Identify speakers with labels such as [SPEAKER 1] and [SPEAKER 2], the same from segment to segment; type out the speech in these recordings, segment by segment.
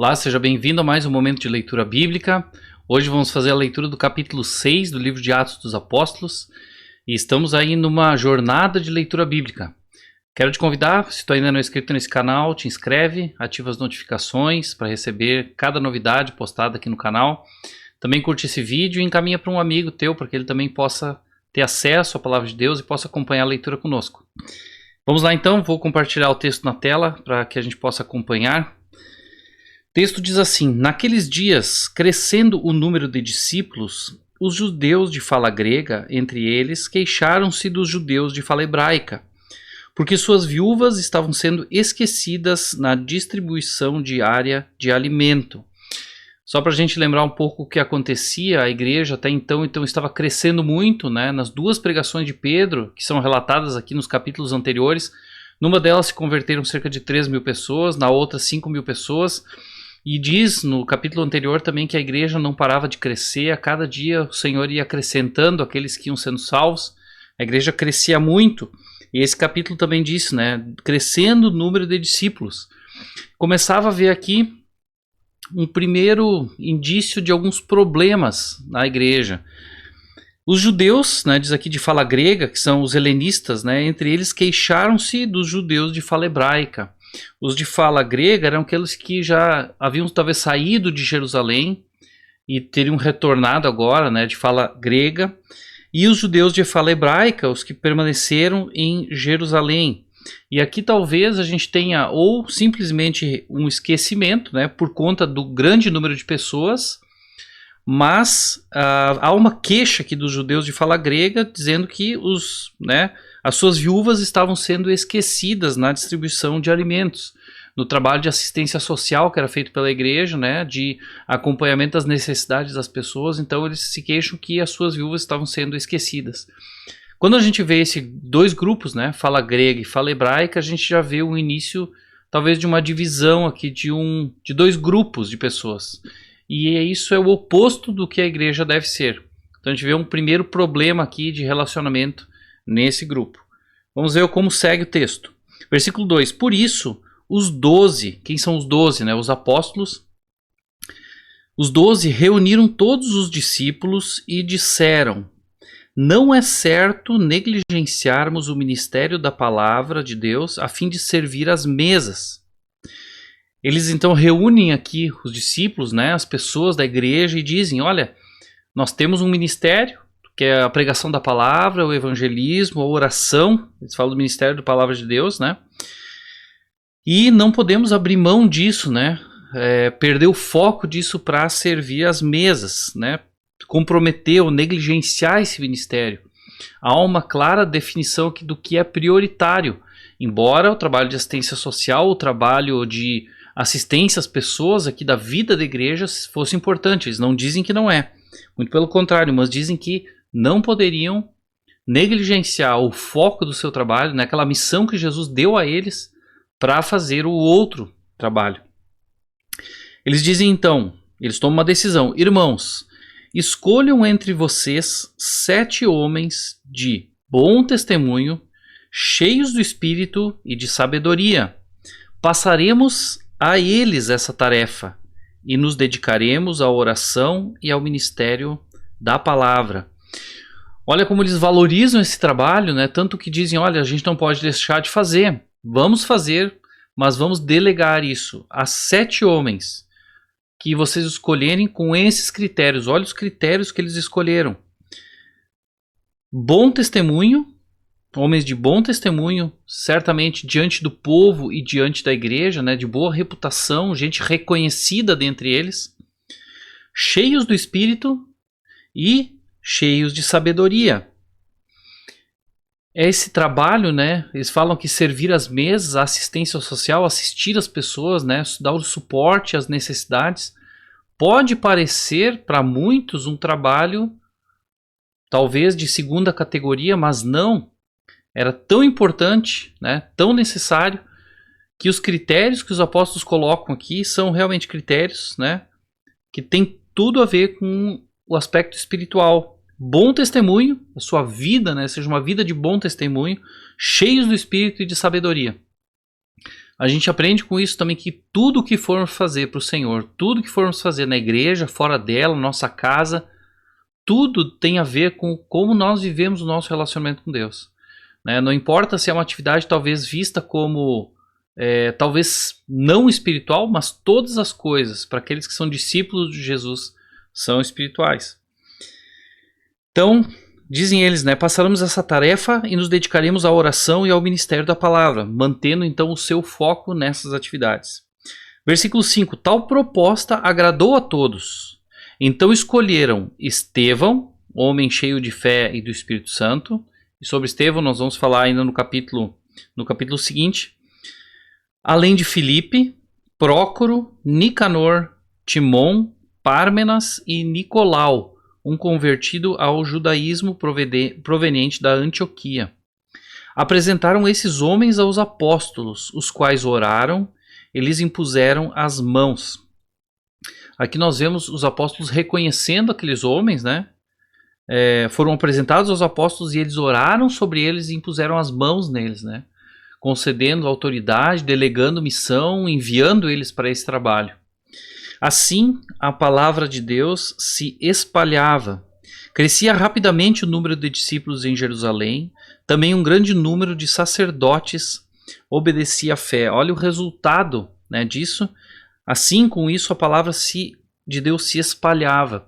[SPEAKER 1] Olá, seja bem-vindo a mais um momento de leitura bíblica. Hoje vamos fazer a leitura do capítulo 6 do livro de Atos dos Apóstolos e estamos aí numa jornada de leitura bíblica. Quero te convidar, se tu ainda não é inscrito nesse canal, te inscreve, ativa as notificações para receber cada novidade postada aqui no canal. Também curte esse vídeo e encaminha para um amigo teu para que ele também possa ter acesso à palavra de Deus e possa acompanhar a leitura conosco. Vamos lá então, vou compartilhar o texto na tela para que a gente possa acompanhar. O texto diz assim: naqueles dias, crescendo o número de discípulos, os judeus de fala grega, entre eles, queixaram-se dos judeus de fala hebraica, porque suas viúvas estavam sendo esquecidas na distribuição diária de alimento. Só para a gente lembrar um pouco o que acontecia, a igreja até então estava crescendo muito, né? Nas duas pregações de Pedro, que são relatadas aqui nos capítulos anteriores, numa delas se converteram cerca de 3.000 pessoas, na outra 5.000 pessoas. E diz no capítulo anterior também que a igreja não parava de crescer, a cada dia o Senhor ia acrescentando aqueles que iam sendo salvos, a igreja crescia muito, e esse capítulo também diz, né, crescendo o número de discípulos. Começava a ver aqui um primeiro indício de alguns problemas na igreja. Os judeus, né, diz aqui de fala grega, que são os helenistas, né, entre eles queixaram-se dos judeus de fala hebraica. Os de fala grega eram aqueles que já haviam talvez saído de Jerusalém e teriam retornado agora, né, de fala grega, e os judeus de fala hebraica, os que permaneceram em Jerusalém. E aqui talvez a gente tenha ou simplesmente um esquecimento, né, por conta do grande número de pessoas, mas há uma queixa aqui dos judeus de fala grega dizendo que as suas viúvas estavam sendo esquecidas na distribuição de alimentos, no trabalho de assistência social que era feito pela igreja, né, de acompanhamento das necessidades das pessoas. Então eles se queixam que as suas viúvas estavam sendo esquecidas. Quando a gente vê esses dois grupos, né, fala grega e fala hebraica, a gente já vê o início talvez de uma divisão aqui de dois grupos de pessoas. E isso é o oposto do que a igreja deve ser. Então a gente vê um primeiro problema aqui de relacionamento nesse grupo. Vamos ver como segue o texto. Versículo 2. Por isso, os 12, quem são os 12? Né? Os apóstolos. Os 12 reuniram todos os discípulos e disseram: não é certo negligenciarmos o ministério da palavra de Deus a fim de servir às mesas. Eles então reúnem aqui os discípulos, né, as pessoas da igreja, e dizem: olha, nós temos um ministério, que é a pregação da palavra, o evangelismo, a oração. Eles falam do ministério da palavra de Deus, né? E não podemos abrir mão disso, né? Perder o foco disso para servir às mesas, né? Comprometer ou negligenciar esse ministério. Há uma clara definição aqui do que é prioritário. Embora o trabalho de assistência social, o trabalho de assistência às pessoas aqui da vida da igreja fosse importante. Eles não dizem que não é. Muito pelo contrário, mas dizem que não poderiam negligenciar o foco do seu trabalho, naquela missão que Jesus deu a eles para fazer o outro trabalho. Eles dizem então, eles tomam uma decisão: irmãos, escolham entre vocês 7 homens de bom testemunho, cheios do Espírito e de sabedoria. Passaremos a eles essa tarefa e nos dedicaremos à oração e ao ministério da palavra. Olha como eles valorizam esse trabalho, né? Tanto que dizem: olha, a gente não pode deixar de fazer. Vamos fazer, mas vamos delegar isso a 7 homens que vocês escolherem com esses critérios. Olha os critérios que eles escolheram: bom testemunho, homens de bom testemunho, certamente diante do povo e diante da igreja, né, de boa reputação, gente reconhecida dentre eles, cheios do Espírito e cheios de sabedoria. É esse trabalho, né? Eles falam que servir às mesas, a assistência social, assistir as pessoas, né, dar o suporte às necessidades, pode parecer para muitos um trabalho talvez de segunda categoria, mas não. Era tão importante, né, tão necessário, que os critérios que os apóstolos colocam aqui são realmente critérios, né, que tem tudo a ver com o aspecto espiritual. Bom testemunho, a sua vida, né, seja uma vida de bom testemunho, cheios do Espírito e de sabedoria. a gente aprende com isso também que tudo que formos fazer para o Senhor, tudo que formos fazer na igreja, fora dela, nossa casa, tudo tem a ver com como nós vivemos o nosso relacionamento com Deus. Né? Não importa se é uma atividade talvez vista como, talvez não espiritual, mas todas as coisas, para aqueles que são discípulos de Jesus, são espirituais. Então, dizem eles, né, passaremos essa tarefa e nos dedicaremos à oração e ao ministério da palavra, mantendo então o seu foco nessas atividades. Versículo 5, tal proposta agradou a todos. Então escolheram Estevão, homem cheio de fé e do Espírito Santo. E sobre Estevão nós vamos falar ainda no capítulo seguinte. Além de Filipe, Prócoro, Nicanor, Timon, Pármenas e Nicolau, um convertido ao judaísmo proveniente da Antioquia. Apresentaram esses homens aos apóstolos, os quais oraram e lhes impuseram as mãos. Aqui nós vemos os apóstolos reconhecendo aqueles homens, né? Foram apresentados aos apóstolos e eles oraram sobre eles e impuseram as mãos neles, né? Concedendo autoridade, delegando missão, enviando eles para esse trabalho. Assim, a palavra de Deus se espalhava. Crescia rapidamente o número de discípulos em Jerusalém. Também um grande número de sacerdotes obedecia à fé. Olha o resultado, né, disso. Assim, com isso, a palavra de Deus se espalhava.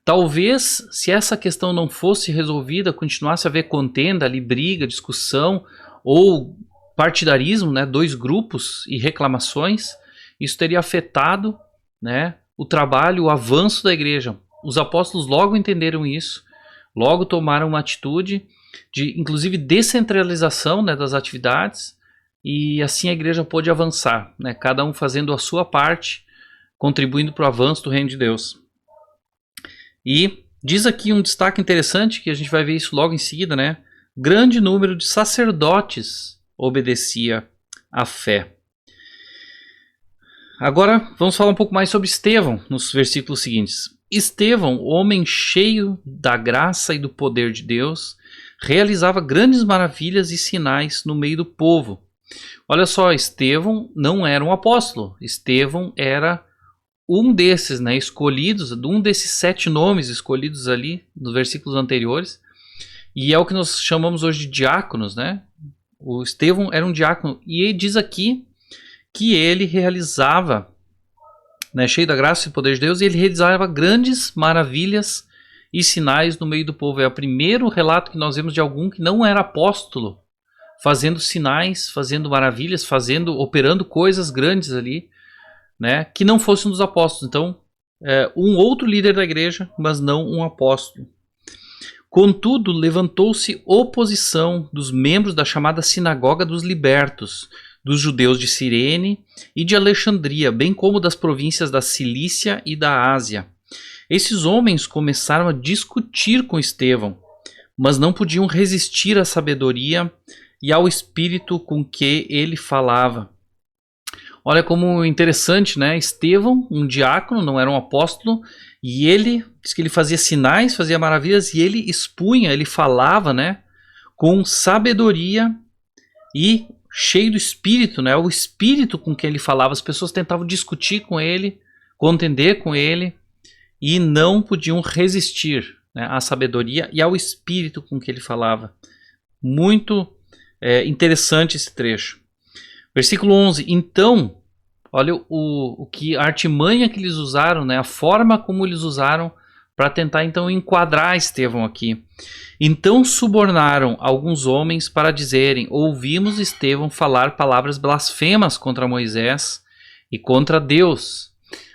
[SPEAKER 1] Talvez, se essa questão não fosse resolvida, continuasse a haver contenda, ali, briga, discussão ou partidarismo, né, dois grupos e reclamações, isso teria afetado, né, o trabalho, o avanço da igreja. Os apóstolos logo entenderam isso, logo tomaram uma atitude de, inclusive, descentralização, né, das atividades, e assim a igreja pôde avançar, né, cada um fazendo a sua parte, contribuindo para o avanço do reino de Deus. E diz aqui um destaque interessante, que a gente vai ver isso logo em seguida, né? Grande número de sacerdotes obedecia à fé. Agora vamos falar um pouco mais sobre Estevão nos versículos seguintes. Estevão, homem cheio da graça e do poder de Deus, realizava grandes maravilhas e sinais no meio do povo. Olha só, Estevão não era um apóstolo. Estevão era um desses, né, escolhidos, um desses 7 nomes escolhidos ali nos versículos anteriores. E é o que nós chamamos hoje de diáconos, né? O Estevão era um diácono. E ele diz aqui que ele realizava, né, cheio da graça e poder de Deus, e ele realizava grandes maravilhas e sinais no meio do povo. É o primeiro relato que nós vemos de algum que não era apóstolo, fazendo sinais, fazendo maravilhas, operando coisas grandes ali, né, que não fossem dos apóstolos. Então, um outro líder da igreja, mas não um apóstolo. Contudo, levantou-se oposição dos membros da chamada Sinagoga dos Libertos, dos judeus de Cirene e de Alexandria, bem como das províncias da Cilícia e da Ásia. Esses homens começaram a discutir com Estevão, mas não podiam resistir à sabedoria e ao espírito com que ele falava. Olha como interessante, né? Estevão, um diácono, não era um apóstolo, e ele diz que ele fazia sinais, fazia maravilhas, e ele expunha, ele falava, né, com sabedoria e cheio do espírito, né? O espírito com que ele falava. As pessoas tentavam discutir com ele, contender com ele, e não podiam resistir, né, à sabedoria e ao espírito com que ele falava. Muito interessante esse trecho. Versículo 11. Então, olha a artimanha que eles usaram, né, a forma como eles usaram para tentar então enquadrar Estevão aqui. Então subornaram alguns homens para dizerem: ouvimos Estevão falar palavras blasfemas contra Moisés e contra Deus.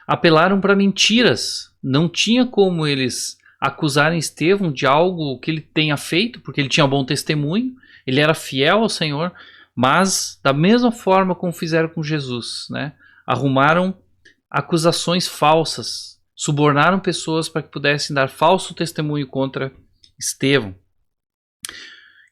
[SPEAKER 1] Apelaram para mentiras. Não tinha como eles acusarem Estevão de algo que ele tenha feito, porque ele tinha bom testemunho, ele era fiel ao Senhor, mas da mesma forma como fizeram com Jesus, né, arrumaram acusações falsas, subornaram pessoas para que pudessem dar falso testemunho contra Estevão.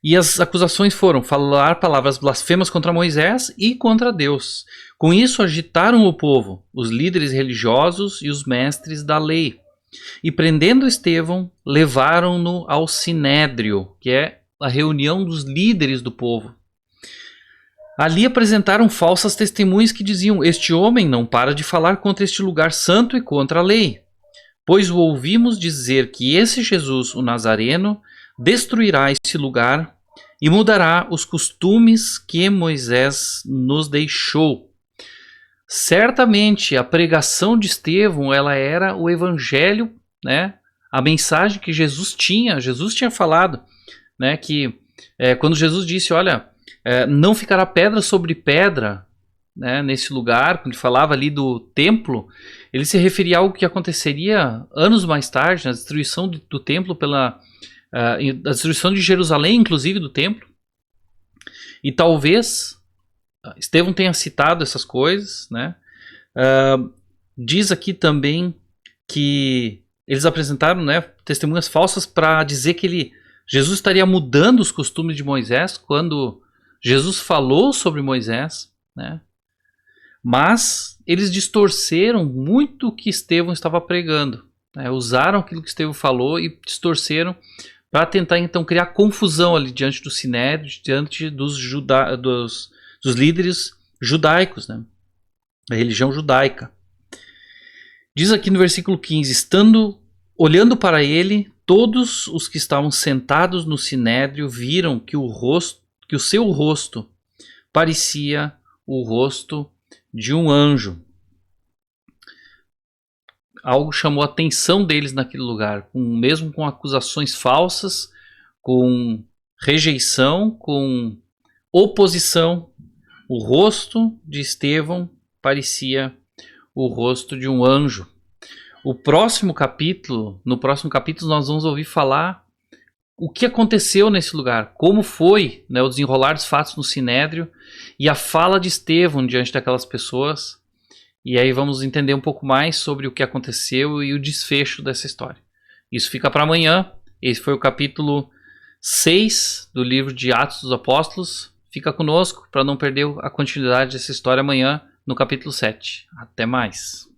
[SPEAKER 1] E as acusações foram falar palavras blasfemas contra Moisés e contra Deus. Com isso agitaram o povo, os líderes religiosos e os mestres da lei. E prendendo Estevão, levaram-no ao Sinédrio, que é a reunião dos líderes do povo. Ali apresentaram falsas testemunhas que diziam: este homem não para de falar contra este lugar santo e contra a lei. Pois o ouvimos dizer que esse Jesus, o Nazareno, destruirá esse lugar e mudará os costumes que Moisés nos deixou. Certamente a pregação de Estevão, ela era o evangelho, né? A mensagem que Jesus tinha falado, né? Que quando Jesus disse, olha, não ficará pedra sobre pedra, né, nesse lugar, quando ele falava ali do templo, ele se referia a algo que aconteceria anos mais tarde, na destruição do templo a destruição de Jerusalém, inclusive do templo. E talvez Estevão tenha citado essas coisas, né? Diz aqui também que eles apresentaram, né, testemunhas falsas para dizer que Jesus estaria mudando os costumes de Moisés quando Jesus falou sobre Moisés, né? Mas eles distorceram muito o que Estevão estava pregando, né? Usaram aquilo que Estevão falou e distorceram para tentar então criar confusão ali diante do Sinédrio, diante dos líderes judaicos, né? A religião judaica. Diz aqui no versículo 15: olhando para ele, todos os que estavam sentados no Sinédrio viram que o seu rosto parecia o rosto de um anjo. Algo chamou a atenção deles naquele lugar, mesmo com acusações falsas, com rejeição, com oposição. O rosto de Estevão parecia o rosto de um anjo. No próximo capítulo nós vamos ouvir falar o que aconteceu nesse lugar, como foi, né, o desenrolar dos fatos no Sinédrio e a fala de Estevão diante daquelas pessoas. E aí vamos entender um pouco mais sobre o que aconteceu e o desfecho dessa história. Isso fica para amanhã. Esse foi o capítulo 6 do livro de Atos dos Apóstolos. Fica conosco para não perder a continuidade dessa história amanhã no capítulo 7. Até mais.